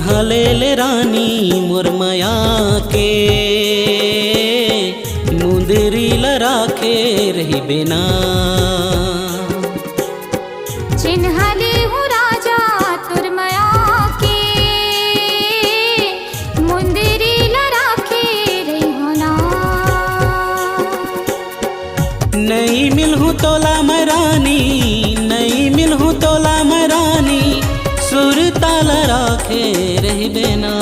चिन्ह ले रानी मुरमया के मुंदरी लराखे रही बिना। चिन्ह ले हूँ राजा तुरमया के मुंदरी लराखे रही होना। नहीं मिलूँ तोला मरानी, नहीं मिलूँ तोला मरानी, सुर ताल राखे रही बिना।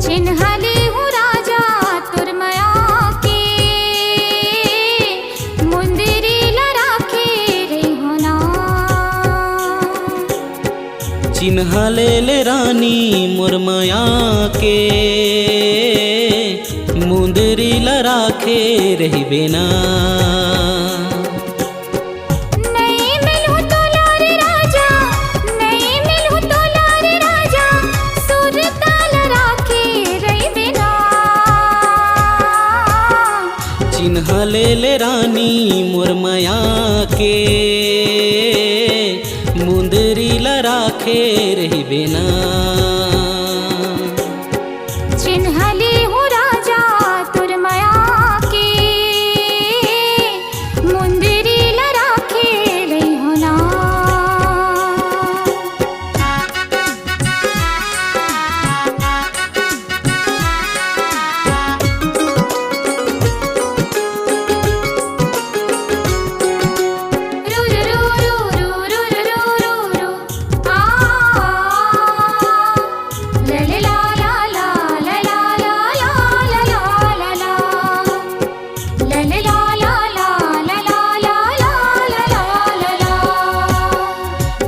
चिन्ह ले हूँ राजा तुरमया के मुंदरी लराखे रही होना। चिन्ह ले रानी मुरमया के मुंदरी लराखे रही बिना। चिन्ह ले रानी मुरमया के मुंदरी लराखे रही बिना। चिन्ह ले हूँ राजा तुरमया के मुंदरी लराखे रही होना।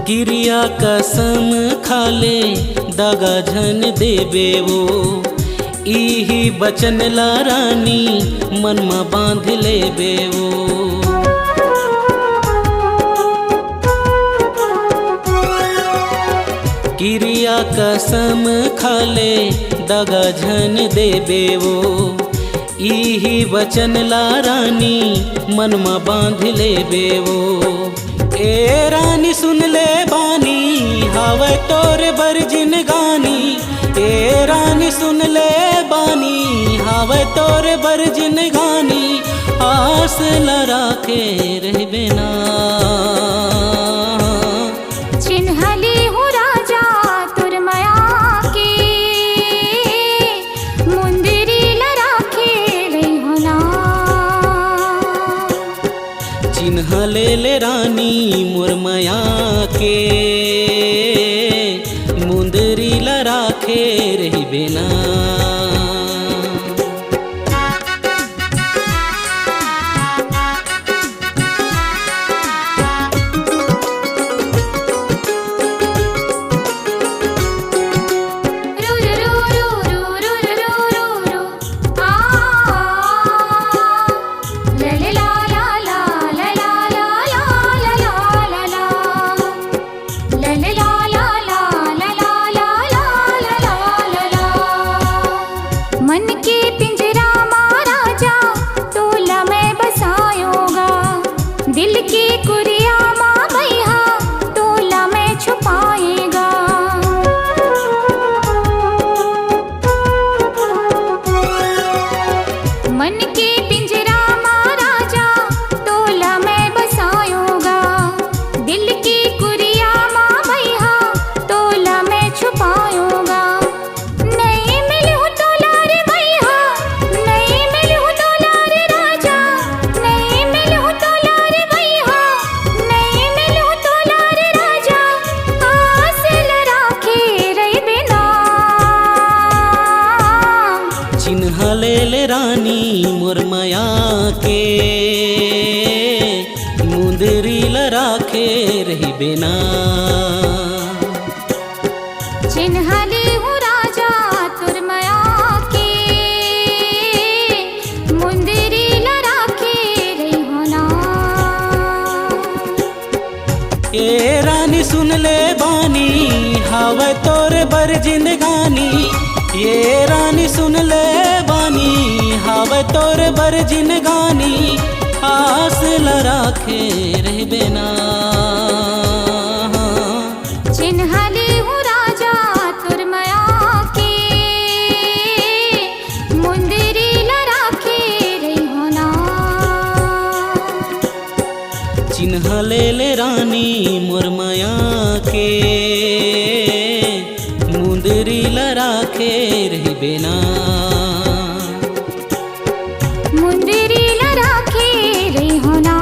गिरिया कसम खाले दगा झन देवे वो, इही बचन ला रानी मन में बांध लेबे वो। गिरिया कसम खाले दगा झन देवे वो, इही बचन ला रानी मन में बांध लेबे वो। ए रानी सुन ले बानी हवे तोर बरजिन गानी, ए रानी सुन ले बानी हवे तोर बरजिन गानी, आस लराखे रह बिना। चिन्ह ले हूँ राजा तुरमया के मुंदरी लराखे रही होना। चिन्ह ले रानी मुरमया के मुंदरी लराखे रही बिना। मन के पिंजरा महाराजा तोला मैं बसायूंगा, दिल की कुरिया माँ भैया तोला मैं छुपाएगा। मन के पिंजरा महाराजा तोला मैं बसायूंगा, दिल की कुरिया माँ भैया तोला मैं छुपाऊंगा। चिन्ह ले रानी मुरमया के मुंदरी लराखे रही बिना। चिन्ह ले हूँ राजा तुरमया के मुंदरी लराखे रही होना। ए रानी सुन ले बानी हवे तोर बरजिन गानी, ये रानी सुन ले बानी हवे तोर बरजिन गानी, आस लराखे रह बिना। चिन्ह ले हूँ चिन्हा ले ले रानी मोर माया के मुंदरी लराखे रही बेना मुंदरी लराखे रही होना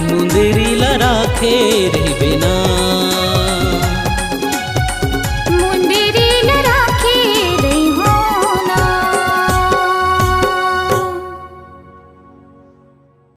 मुंदरी लराखे रही बेना